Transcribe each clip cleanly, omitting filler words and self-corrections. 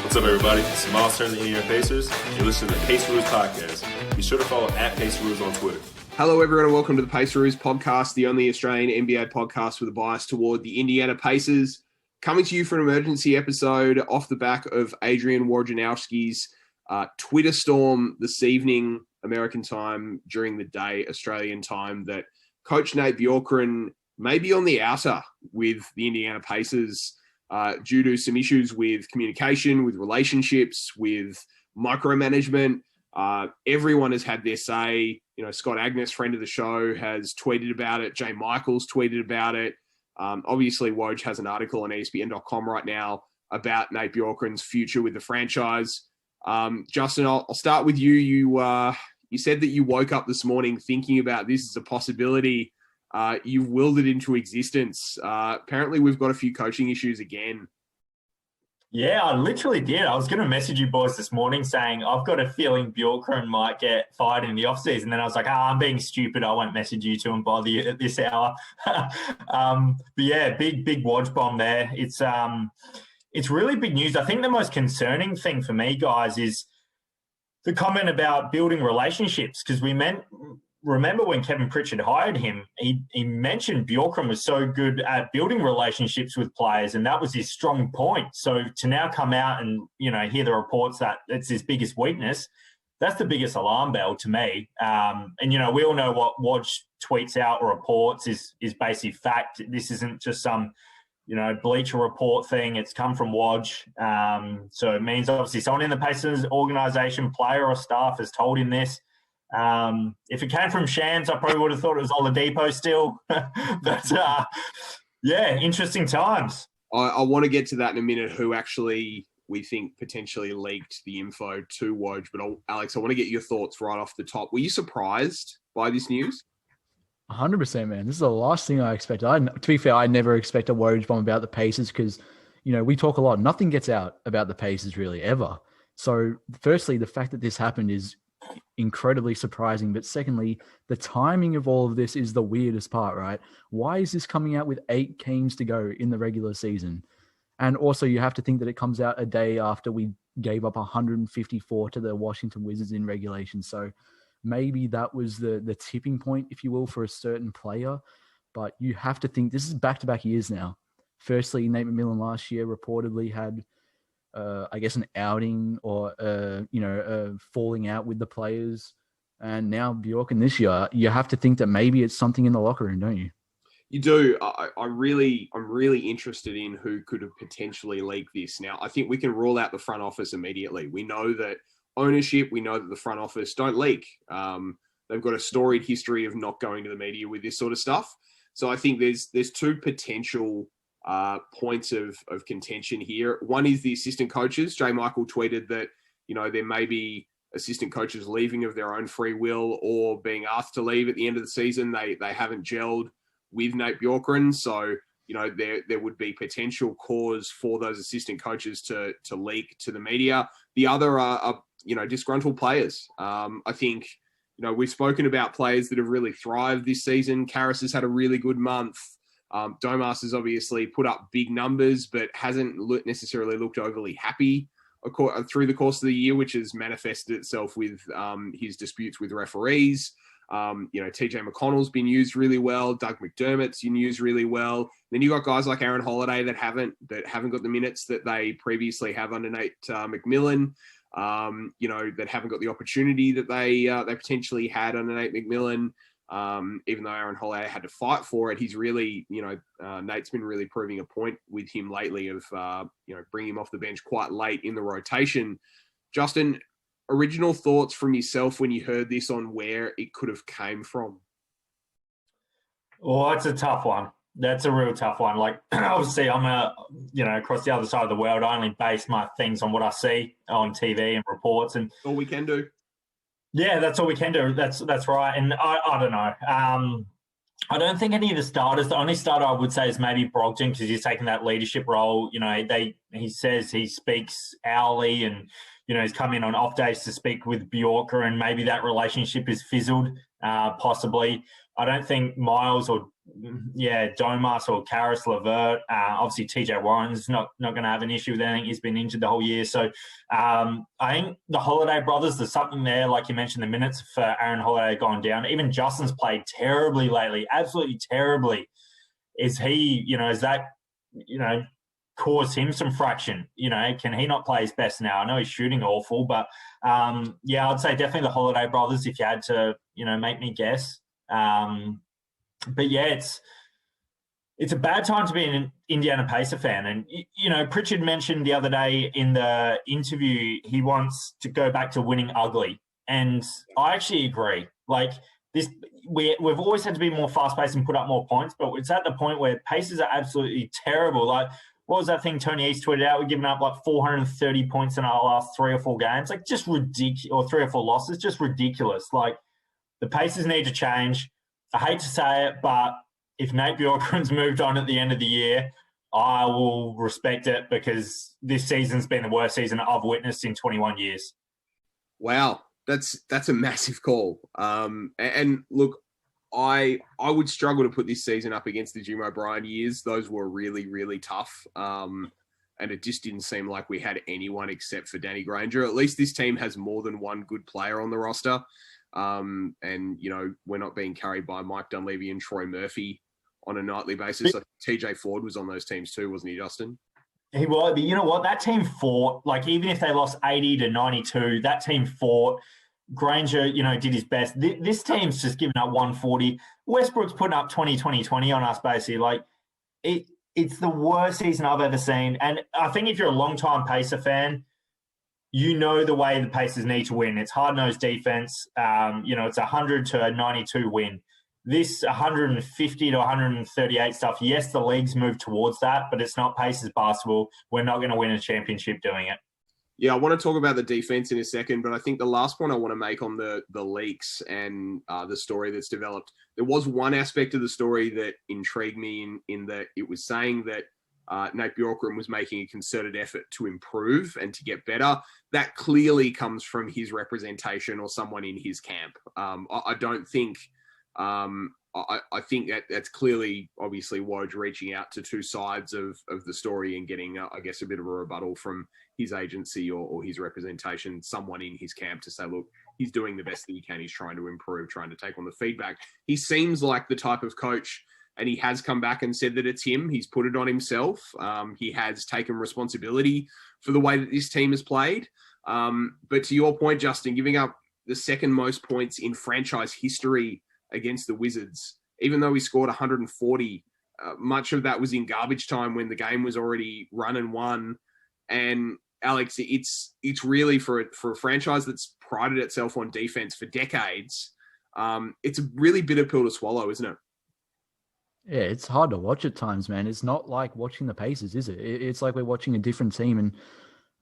What's up, everybody? It's Miles Turner, the Indiana Pacers. You're listening to the Paceroos Podcast. Be sure to follow @Paceroos on Twitter. Hello, everyone, and welcome to the Paceroos Podcast, the only Australian NBA podcast with a bias toward the Indiana Pacers. Coming to you for an emergency episode off the back of Adrian Wojnarowski's Twitter storm this evening, American time, during the day, Australian time, that Coach Nate Bjorkgren may be on the outer with the Indiana Pacers due to some issues with communication, with relationships, with micromanagement. Everyone has had their say. You know, Scott Agnes, friend of the show, has tweeted about it. Jay Michaels tweeted about it. Obviously, Woj has an article on ESPN.com right now about Nate Bjorkgren's future with the franchise. Justin, I'll start with you. You said that you woke up this morning thinking about this as a possibility. You've willed it into existence. Apparently, we've got a few coaching issues again. Yeah, I literally did. I was going to message you boys this morning saying, I've got a feeling Bjorkgren might get fired in the offseason. Then I was like, I'm being stupid. I won't message you two and bother you at this hour. But yeah, big Woj bomb there. It's really big news. I think the most concerning thing for me, guys, is the comment about building relationships, because remember when Kevin Pritchard hired him, he mentioned Bjorkgren was so good at building relationships with players, and that was his strong point. So to now come out and, hear the reports that it's his biggest weakness, that's the biggest alarm bell to me. And, we all know what Woj tweets out or reports is basically fact. This isn't just some, Bleacher Report thing. It's come from Woj. So it means obviously someone in the Pacers organization, player or staff, has told him this. If it came from Shams, I probably would have thought it was Oladipo still. But, yeah, interesting times. I want to get to that in a minute, who actually we think potentially leaked the info to Woj. But, Alex, I want to get your thoughts right off the top. Were you surprised by this news? 100%, man. This is the last thing I expected. To be fair, I never expect a Woj bomb about the Pacers because, we talk a lot. Nothing gets out about the Pacers really ever. So, firstly, the fact that this happened is incredibly surprising. But secondly, the timing of all of this is the weirdest part, right? Why is this coming out with 8 games to go in the regular season? And also, you have to think that it comes out a day after we gave up 154 to the Washington Wizards in regulation. So, maybe that was the tipping point, if you will, for a certain player. But you have to think this is back-to-back years now. Firstly, Nate McMillan last year reportedly had, an outing or, falling out with the players. And now Bjorkgren this year, you have to think that maybe it's something in the locker room, don't you? You do. I'm really interested in who could have potentially leaked this. Now, I think we can rule out the front office immediately. We know that ownership, we know that the front office don't leak. They've got a storied history of not going to the media with this sort of stuff. So I think there's 2 potential points of contention here. One is the assistant coaches. Jay Michael tweeted that, there may be assistant coaches leaving of their own free will or being asked to leave at the end of the season. They haven't gelled with Nate Bjorkgren. So, there would be potential cause for those assistant coaches to leak to the media. The other are disgruntled players. I think, we've spoken about players that have really thrived this season. Karras has had a really good month. Domas has obviously put up big numbers, but hasn't necessarily looked overly happy through the course of the year, which has manifested itself with his disputes with referees. TJ McConnell's been used really well. Doug McDermott's been used really well. Then you got guys like Aaron Holiday that haven't got the minutes that they previously have under Nate McMillan. That haven't got the opportunity that they potentially had under Nate McMillan. Even though Aaron Holiday had to fight for it, he's really, Nate's been really proving a point with him lately of, bringing him off the bench quite late in the rotation. Justin, original thoughts from yourself when you heard this on where it could have came from? Well, that's a tough one. That's a real tough one. Like, obviously, I'm across the other side of the world. I only base my things on what I see on TV and reports. And all we can do. Yeah, that's all we can do. That's right. And I don't know. I don't think any of the starters, the only starter I would say is maybe Brogdon, because he's taking that leadership role. He says he speaks hourly and, he's come in on off days to speak with Bjorkgren, and maybe that relationship is fizzled, possibly. I don't think Miles or Domas or Karras Levert. Obviously, TJ Warren's not going to have an issue with anything. He's been injured the whole year. So I think the Holiday brothers, there's something there. Like you mentioned, the minutes for Aaron Holiday gone down. Even Justin's played terribly lately, absolutely terribly. Is he, is that, cause him some fraction? Can he not play his best now? I know he's shooting awful, but I'd say definitely the Holiday brothers if you had to, make me guess. But yeah, it's a bad time to be an Indiana Pacer fan. And, Pritchard mentioned the other day in the interview, he wants to go back to winning ugly. And I actually agree. Like this, we've always had to be more fast-paced and put up more points, but it's at the point where Pacers are absolutely terrible. Like, what was that thing Tony East tweeted out? We're giving up like 430 points in our last 3 or 4 games. Like just ridiculous, or 3 or 4 losses, just ridiculous. Like the Pacers need to change. I hate to say it, but if Nate Bjorkgren's moved on at the end of the year, I will respect it because this season's been the worst season I've witnessed in 21 years. Wow, that's a massive call. And look, I would struggle to put this season up against the Jim O'Brien years. Those were really, really tough. And it just didn't seem like we had anyone except for Danny Granger. At least this team has more than one good player on the roster. And, we're not being carried by Mike Dunleavy and Troy Murphy on a nightly basis. I think TJ Ford was on those teams too, wasn't he, Justin? He was, but you know what? That team fought. Like, even if they lost 80-92, that team fought. Granger, did his best. This team's just given up 140. Westbrook's putting up 20-20-20 on us, basically. Like, it's the worst season I've ever seen. And I think if you're a long-time Pacer fan, you know the way the Pacers need to win. It's hard-nosed defense. It's 100-92 win. This 150-138 stuff, yes, the league's moved towards that, but it's not Pacers basketball. We're not going to win a championship doing it. Yeah, I want to talk about the defense in a second, but I think the last point I want to make on the leaks and the story that's developed, there was one aspect of the story that intrigued me in that it was saying that Nate Bjorkgren was making a concerted effort to improve and to get better. That clearly comes from his representation or someone in his camp. I don't think... I think that's clearly, obviously, Woj reaching out to two sides of the story and getting, I guess, a bit of a rebuttal from his agency or his representation, someone in his camp to say, look, he's doing the best that he can. He's trying to improve, trying to take on the feedback. He seems like the type of coach, and he has come back and said that it's him. He's put it on himself. He has taken responsibility for the way that this team has played. But to your point, Justin, giving up the second most points in franchise history against the Wizards, even though he scored 140, much of that was in garbage time when the game was already run and won. And Alex, it's really for a franchise that's prided itself on defense for decades. It's a really bitter pill to swallow, isn't it? Yeah, it's hard to watch at times, man. It's not like watching the Pacers, is it? It's like we're watching a different team. And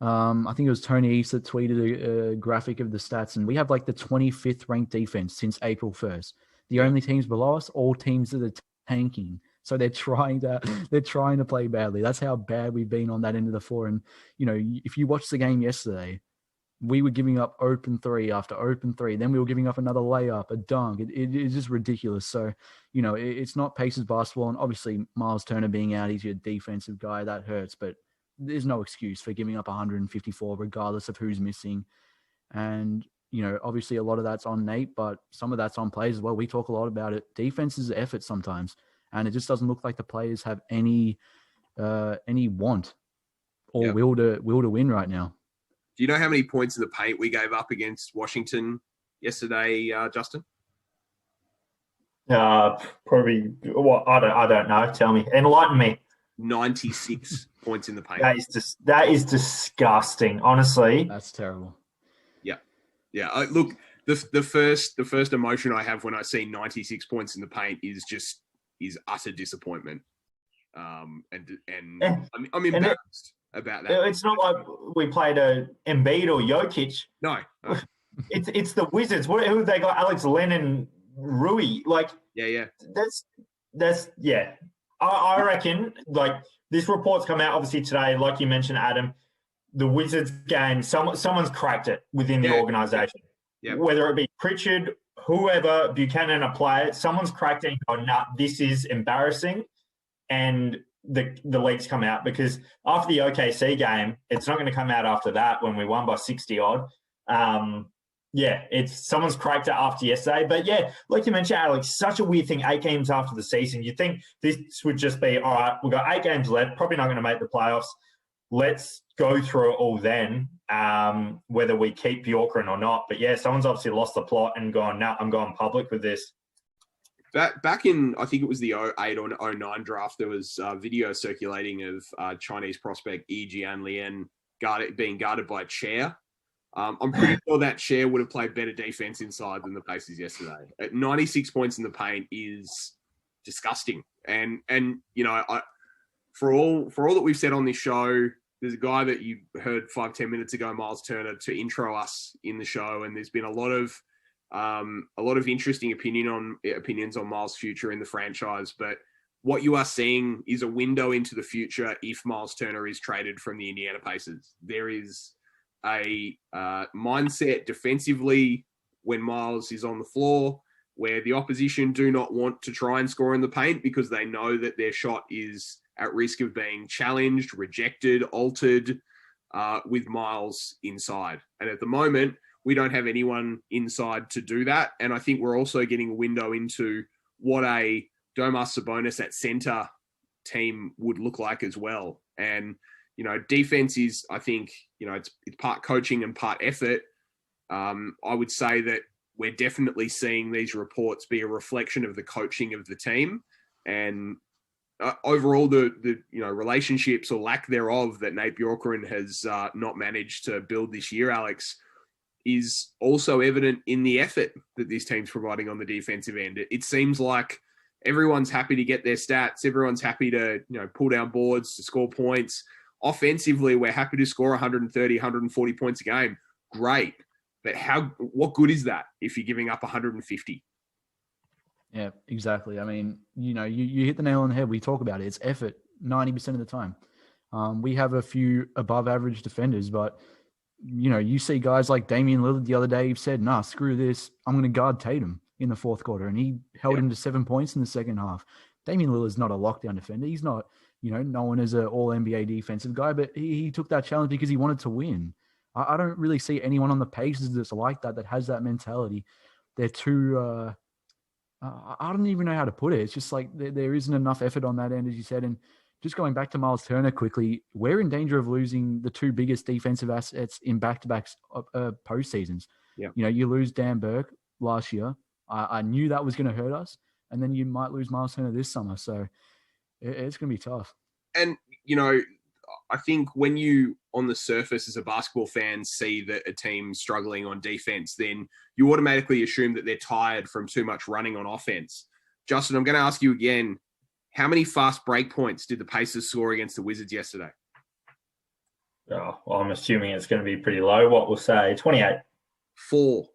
I think it was Tony East that tweeted a graphic of the stats, and we have like the 25th ranked defense since April 1st. The only teams below us, all teams that are tanking. So they're trying to play badly. That's how bad we've been on that end of the floor. And, if you watch the game yesterday, we were giving up open 3 after open 3. Then we were giving up another layup, a dunk. It is just ridiculous. So, it's not Pacers basketball. And obviously Miles Turner being out, he's your defensive guy. That hurts. But there's no excuse for giving up 154 regardless of who's missing. And, obviously a lot of that's on Nate, but some of that's on players as well. We talk a lot about it. Defense is effort sometimes, and it just doesn't look like the players have any want or will to win right now. Do you know how many points in the paint we gave up against Washington yesterday, Justin? Probably. What? I don't know. Tell me. Enlighten me. 96 points in the paint. That is disgusting. Honestly, that's terrible. Yeah, look, the first emotion I have when I see 96 points in the paint is utter disappointment, I'm embarrassed about that. It's not like we played a Embiid or Jokic. No. It's the Wizards. Who have they got? Alex Len and Rui. Like, yeah. That's yeah. I reckon like this report's come out obviously today, like you mentioned, Adam. The Wizards game, someone's cracked it within the organization. Yeah. Whether it be Pritchard, whoever, Buchanan a player, someone's cracked in and gone, nah, this is embarrassing. And the leaks come out, because after the OKC game, it's not going to come out after that when we won by 60 odd. It's someone's cracked it after yesterday. But yeah, like you mentioned, Alex, such a weird thing, 8 games after the season. You'd think this would just be, all right, we've got 8 games left, probably not going to make the playoffs. Let's go through it all then, whether we keep Bjorkgren or not. But yeah, someone's obviously lost the plot and gone, no, I'm going public with this. Back in, I think it was the 08 or 09 draft, there was video circulating of Chinese prospect Yi Jianlian being guarded by Chair. I'm pretty sure that Chair would have played better defense inside than the Pacers yesterday. At 96 points in the paint is disgusting. And for all that we've said on this show, there's a guy that you heard 5-10 minutes ago, Miles Turner, to intro us in the show, and there's been a lot of interesting opinions on Miles' future in the franchise. But what you are seeing is a window into the future if Miles Turner is traded from the Indiana Pacers. There is a mindset defensively when Miles is on the floor where the opposition do not want to try and score in the paint because they know that their shot is at risk of being challenged, rejected, altered with Miles inside. And at the moment, we don't have anyone inside to do that. And I think we're also getting a window into what a Domas Sabonis at center team would look like as well. And, defense is, I think, it's part coaching and part effort. I would say that we're definitely seeing these reports be a reflection of the coaching of the team. And overall, the relationships or lack thereof that Nate Bjorkgren has not managed to build this year, Alex, is also evident in the effort that this team's providing on the defensive end. It seems like everyone's happy to get their stats. Everyone's happy to, pull down boards, to score points. Offensively, we're happy to score 130, 140 points a game. Great. But what good is that if you're giving up 150? Yeah, exactly. I mean, you hit the nail on the head. We talk about it. It's effort 90% of the time. We have a few above average defenders, but you see guys like Damian Lillard the other day said, nah, screw this. I'm going to guard Tatum in the fourth quarter. And he held him to 7 points in the second half. Damian Lillard's not a lockdown defender. He's not, known as an all NBA defensive guy, but he took that challenge because he wanted to win. I don't really see anyone on the Pacers that's like that has that mentality. They're too, I don't even know how to put it. It's just like there isn't enough effort on that end, as you said. And just going back to Miles Turner quickly, we're in danger of losing the 2 biggest defensive assets in back-to-back postseasons. Yeah. You lose Dan Burke last year. I knew that was going to hurt us. And then you might lose Miles Turner this summer. So it's going to be tough. And, I think when you, on the surface as a basketball fan, see that a team's struggling on defense, then you automatically assume that they're tired from too much running on offense. Justin, I'm going to ask you again, how many fast break points did the Pacers score against the Wizards yesterday? Oh, well, I'm assuming it's going to be pretty low. What we'll say, 28. 4.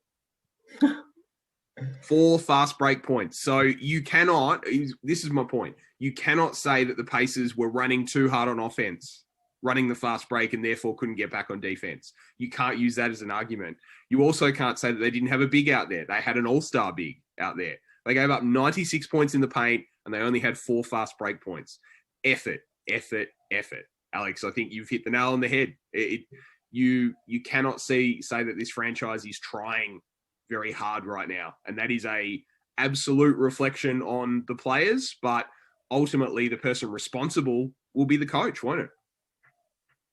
4 fast break points. So you cannot, this is my point, you cannot say that the Pacers were running too hard on offense, running the fast break, and therefore couldn't get back on defense. You can't use that as an argument. You also can't say that they didn't have a big out there. They had an all-star big out there. They gave up 96 points in the paint, and they only had 4 fast break points. Effort, effort, effort. Alex, I think you've hit the nail on the head. You cannot say that this franchise is trying very hard right now, and that is a absolute reflection on the players, but ultimately the person responsible will be the coach, won't it?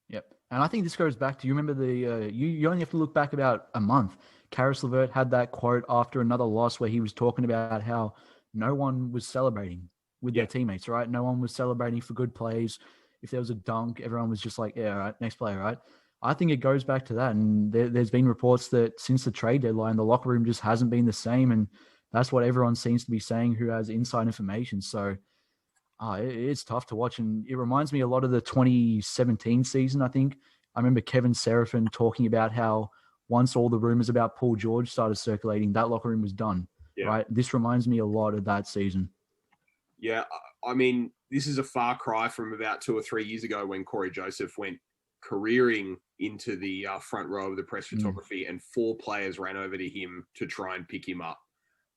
Yep. And I think this goes back to, you remember you only have to look back about a month. Karis LeVert had that quote after another loss where he was talking about how no one was celebrating with their teammates, right? No one was celebrating for good plays. If there was a dunk, everyone was just like, yeah, all right, next play, right? I think it goes back to that. And there's been reports that since the trade deadline, the locker room just hasn't been the same. And that's what everyone seems to be saying who has inside information. So it's tough to watch. And it reminds me a lot of the 2017 season, I think. I remember Kevin Seraphin talking about how once all the rumors about Paul George started circulating, that locker room was done, right? This reminds me a lot of that season. Yeah, I mean, this is a far cry from about 2 or 3 years ago when Corey Joseph went careering into the front row of the press photography and 4 players ran over to him to try and pick him up.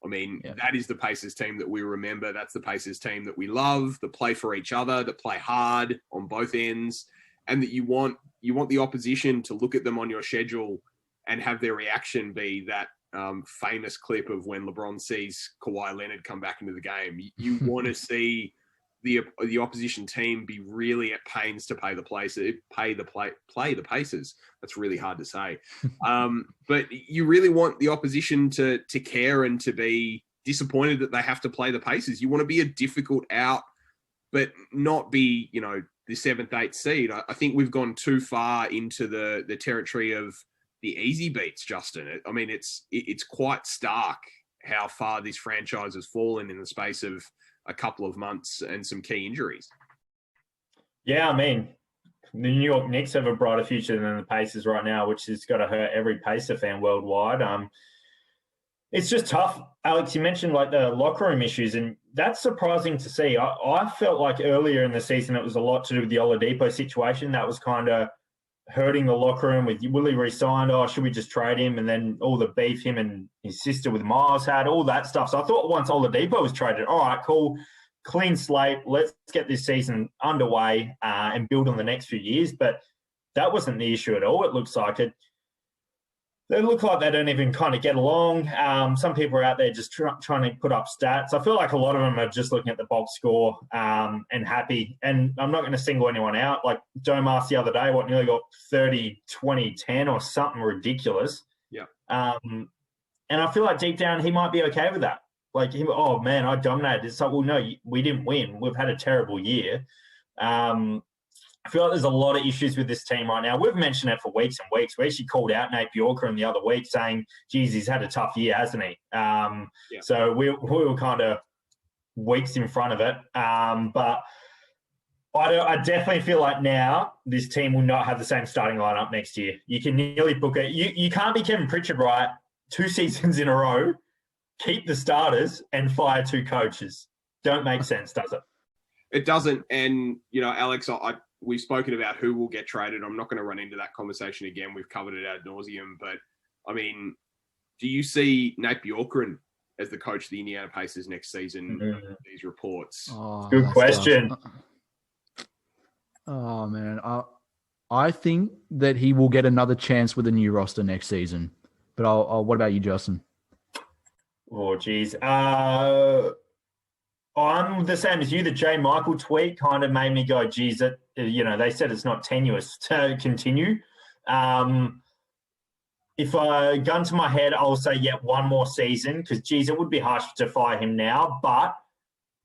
I mean, Yeah. that is the Pacers team that we remember. That's the Pacers team that we love, that play for each other, that play hard on both ends, and that you want the opposition to look at them on your schedule and have their reaction be that famous clip of when LeBron sees Kawhi Leonard come back into the game. You want to see the opposition team be really at pains to play the Pacers. That's really hard to say. But you really want the opposition to care and to be disappointed that they have to play the Pacers. You want to be a difficult out, but not be, the 7th, 8th seed. I think we've gone too far into the territory of the easy beats, Justin. I mean, it's quite stark how far this franchise has fallen in the space of a couple of months and some key injuries. Yeah, I mean, the New York Knicks have a brighter future than the Pacers right now, which has got to hurt every Pacer fan worldwide. It's just tough. Alex, you mentioned like the locker room issues, and that's surprising to see. I felt like earlier in the season it was a lot to do with the Oladipo situation. That was kind of hurting the locker room with will he re-signed? Oh, should we just trade him? And then all the beef him and his sister with Miles had, all that stuff. So I thought once Oladipo was traded, all right, cool, clean slate. Let's get this season underway and build on the next few years. But that wasn't the issue at all. It looks like it. They look like they don't even kind of get along. Some people are out there just trying to put up stats. I feel like a lot of them are just looking at the box score and happy. And I'm not going to single anyone out. Like Domas the other day, nearly got 30, 20, 10 or something ridiculous. Yeah. And I feel like deep down he might be okay with that. Like, oh, man, I dominated. It's like, well, no, we didn't win. We've had a terrible year. I feel like there's a lot of issues with this team right now. We've mentioned it for weeks and weeks. We actually called out Nate Bjorkgren the other week saying, geez, he's had a tough year, hasn't he? So we were kind of weeks in front of it. But I definitely feel like now this team will not have the same starting lineup next year. You can nearly book it. You can't be Kevin Pritchard, right? 2 seasons in a row, keep the starters and fire 2 coaches. Don't make sense, does it? It doesn't. And, Alex, we've spoken about who will get traded. I'm not going to run into that conversation again. We've covered it ad nauseum. But, I mean, do you see Nate Bjorkgren as the coach of the Indiana Pacers next season? These reports. Oh, good question. Tough. Oh, man. I think that he will get another chance with a new roster next season. But what about you, Justin? Oh, geez. I'm the same as you. The J. Michael tweet kind of made me go, geez, they said it's not tenuous to continue. If I gun to my head, I'll say, one more season because, geez, it would be harsh to fire him now. But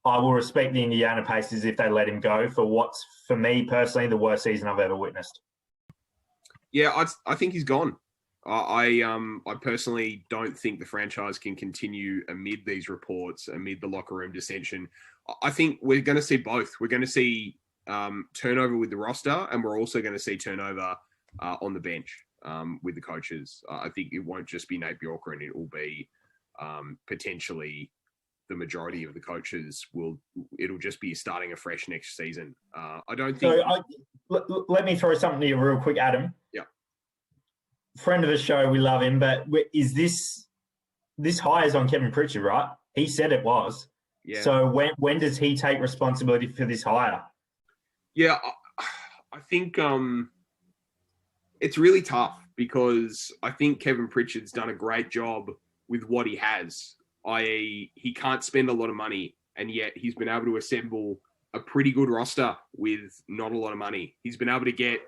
I will respect the Indiana Pacers if they let him go for what's, for me personally, the worst season I've ever witnessed. Yeah, I think he's gone. I personally don't think the franchise can continue amid these reports, amid the locker room dissension. I think we're going to see both. We're going to see turnover with the roster, and we're also going to see turnover on the bench with the coaches. I think it won't just be Nate Bjorkgren. It will be potentially the majority of the coaches it'll just be starting afresh next season. I don't think... let me throw something to you real quick, Adam. Yeah. Friend of the show, we love him, but is this hire is on Kevin Pritchard, right? He said it was. Yeah. So when does he take responsibility for this hire? Yeah, I think it's really tough because I think Kevin Pritchard's done a great job with what he has, i.e. he can't spend a lot of money, and yet he's been able to assemble a pretty good roster with not a lot of money. He's been able to get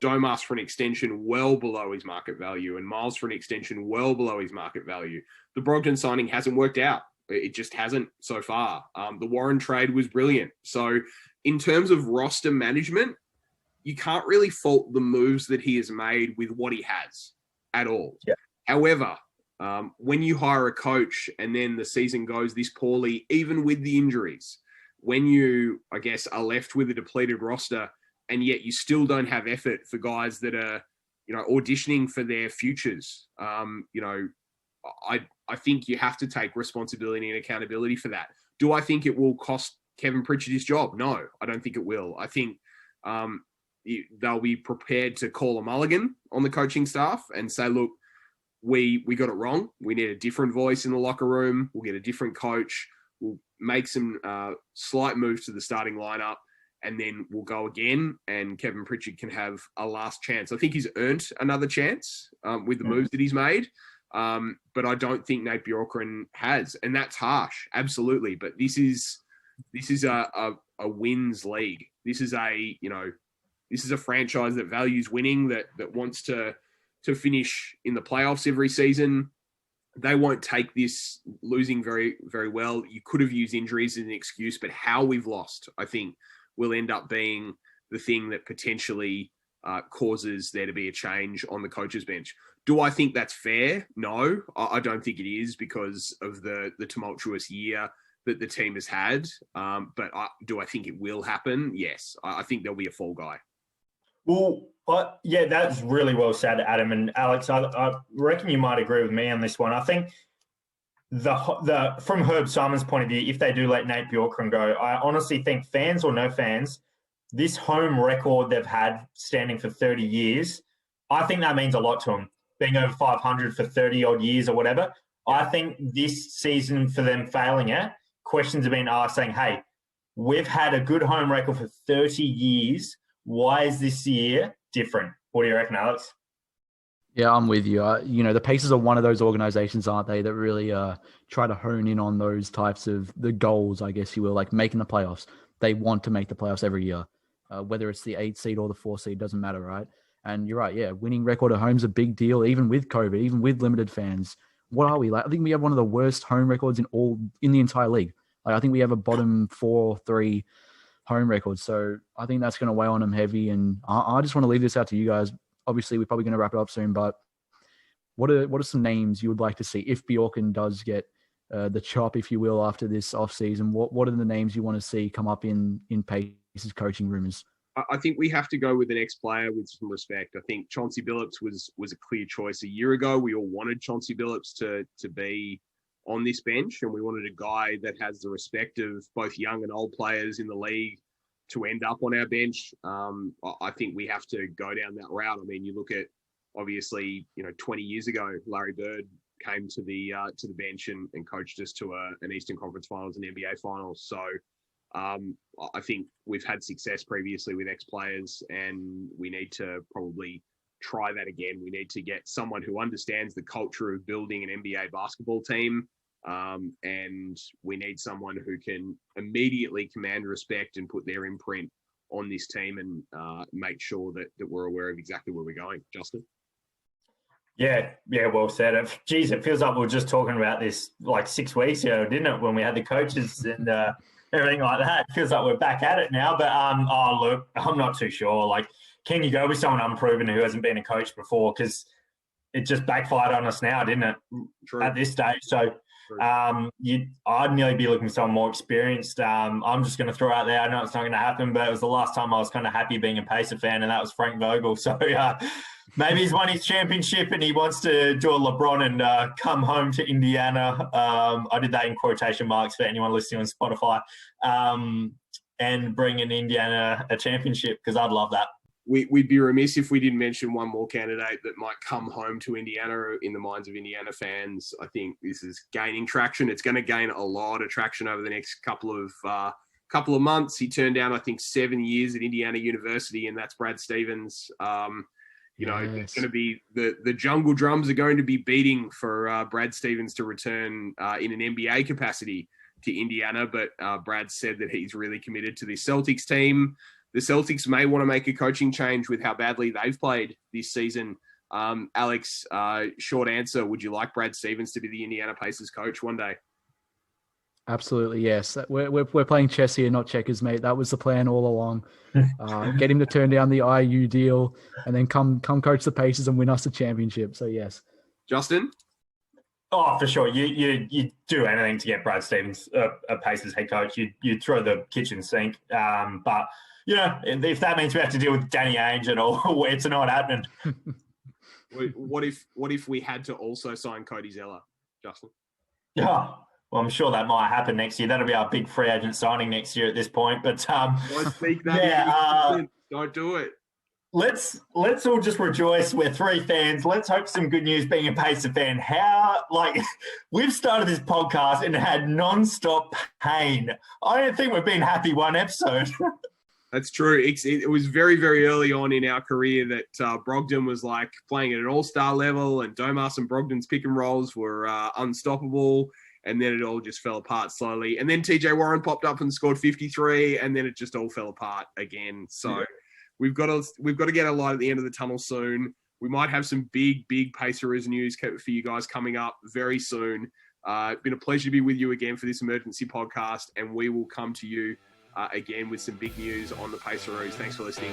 Domas for an extension well below his market value and Miles for an extension well below his market value. The Brogdon signing hasn't worked out. It just hasn't so far. The Warren trade was brilliant. So in terms of roster management, you can't really fault the moves that he has made with what he has at all. Yeah. However, when you hire a coach and then the season goes this poorly, even with the injuries, when you, I guess, are left with a depleted roster, and yet you still don't have effort for guys that are, auditioning for their futures. I think you have to take responsibility and accountability for that. Do I think it will cost Kevin Pritchard his job? No, I don't think it will. I think they'll be prepared to call a mulligan on the coaching staff and say, look, we got it wrong. We need a different voice in the locker room. We'll get a different coach. We'll make some slight moves to the starting lineup, and then we'll go again, and Kevin Pritchard can have a last chance. I think he's earned another chance with the moves that he's made, but I don't think Nate Bjorkgren has, and that's harsh, absolutely. But this is a wins league. This is a franchise that values winning, that wants to finish in the playoffs every season. They won't take this losing very, very well. You could have used injuries as an excuse, but how we've lost, I think, will end up being the thing that potentially causes there to be a change on the coach's bench. Do I think that's fair? No, I don't think it is, because of the tumultuous year that the team has had. But do I think it will happen? Yes. I think there'll be a fall guy. Well, yeah, that's really well said, Adam. And Alex, I reckon you might agree with me on this one. I think from Herb Simon's point of view, if they do let Nate Bjorkgren go, I honestly think, fans or no fans, this home record they've had standing for 30 years, I think that means a lot to them, being over 500 for 30 odd years or whatever. I think this season, for them failing it, questions have been asked saying, hey, we've had a good home record for 30 years. Why is this year different? What do you reckon, Alex? Yeah, I'm with you. The Pacers are one of those organizations, aren't they, that really try to hone in on those types of the goals, I guess you will, like making the playoffs. They want to make the playoffs every year, whether it's the 8 seed or the 4 seed, doesn't matter, right? And you're right, yeah, winning record at home is a big deal, even with COVID, even with limited fans. What are we like? I think we have one of the worst home records in the entire league. Like, I think we have a bottom 4 or 3 home record. So I think that's going to weigh on them heavy. And I just want to leave this out to you guys. Obviously, we're probably going to wrap it up soon, but what are some names you would like to see if Bjorkgren does get the chop, if you will, after this offseason? What are the names you want to see come up in Pacers coaching rumors? I think we have to go with an ex-player with some respect. I think Chauncey Billups was a clear choice a year ago. We all wanted Chauncey Billups to be on this bench, and we wanted a guy that has the respect of both young and old players in the league to end up on our bench. I think we have to go down that route. I mean, you look at, obviously, 20 years ago, Larry Bird came to the bench and coached us to an Eastern Conference Finals and NBA Finals. So I think we've had success previously with ex-players, and we need to probably try that again. We need to get someone who understands the culture of building an NBA basketball team, and we need someone who can immediately command respect and put their imprint on this team, and make sure that we're aware of exactly where we're going. Justin? Yeah, well said. It feels like we were just talking about this like 6 weeks ago, didn't it, when we had the coaches and everything like that. It feels like we're back at it now. But, look, I'm not too sure. Like, can you go with someone unproven who hasn't been a coach before? Because it just backfired on us now, didn't it? True. At this stage. So I'd nearly be looking for someone more experienced. I'm just going to throw out there, I know it's not going to happen, but it was the last time I was kind of happy being a Pacer fan, and that was Frank Vogel. So maybe he's won his championship and he wants to do a LeBron and come home to Indiana. I did that in quotation marks for anyone listening on Spotify, and bring in Indiana a championship, because I'd love that. We'd be remiss if we didn't mention one more candidate that might come home to Indiana in the minds of Indiana fans. I think this is gaining traction. It's going to gain a lot of traction over the next couple of months. He turned down, I think, 7 years at Indiana University, and that's Brad Stevens. It's going to be the jungle drums are going to be beating for Brad Stevens to return in an NBA capacity to Indiana. But Brad said that he's really committed to this Celtics team. The Celtics may want to make a coaching change with how badly they've played this season. Alex, short answer, would you like Brad Stevens to be the Indiana Pacers coach one day? Absolutely, yes. We're playing chess here, not checkers, mate. That was the plan all along. Get him to turn down the IU deal and then come coach the Pacers and win us the championship. So, yes. Justin? Oh, for sure. You do anything to get Brad Stevens a Pacers head coach. You throw the kitchen sink. But if that means we have to deal with Danny Ainge at all, it's not happening. What if we had to also sign Cody Zeller, Justin? Yeah, well, I'm sure that might happen next year. That'll be our big free agent signing next year at this point. But don't speak that. Don't do it. let's all just rejoice. We're 3 fans. Let's hope some good news being a Pacer fan. We've started this podcast and had non-stop pain. I don't think we've been happy one episode. That's true. It was very, very early on in our career that Brogdon was like playing at an all-star level, and Domas and Brogdon's pick and rolls were unstoppable. And then it all just fell apart slowly. And then TJ Warren popped up and scored 53, and then it just all fell apart again. So we've got to get a light at the end of the tunnel soon. We might have some big Paceroos news for you guys coming up very soon. It's been a pleasure to be with you again for this emergency podcast, and we will come to you again with some big news on the Paceroos. Thanks for listening.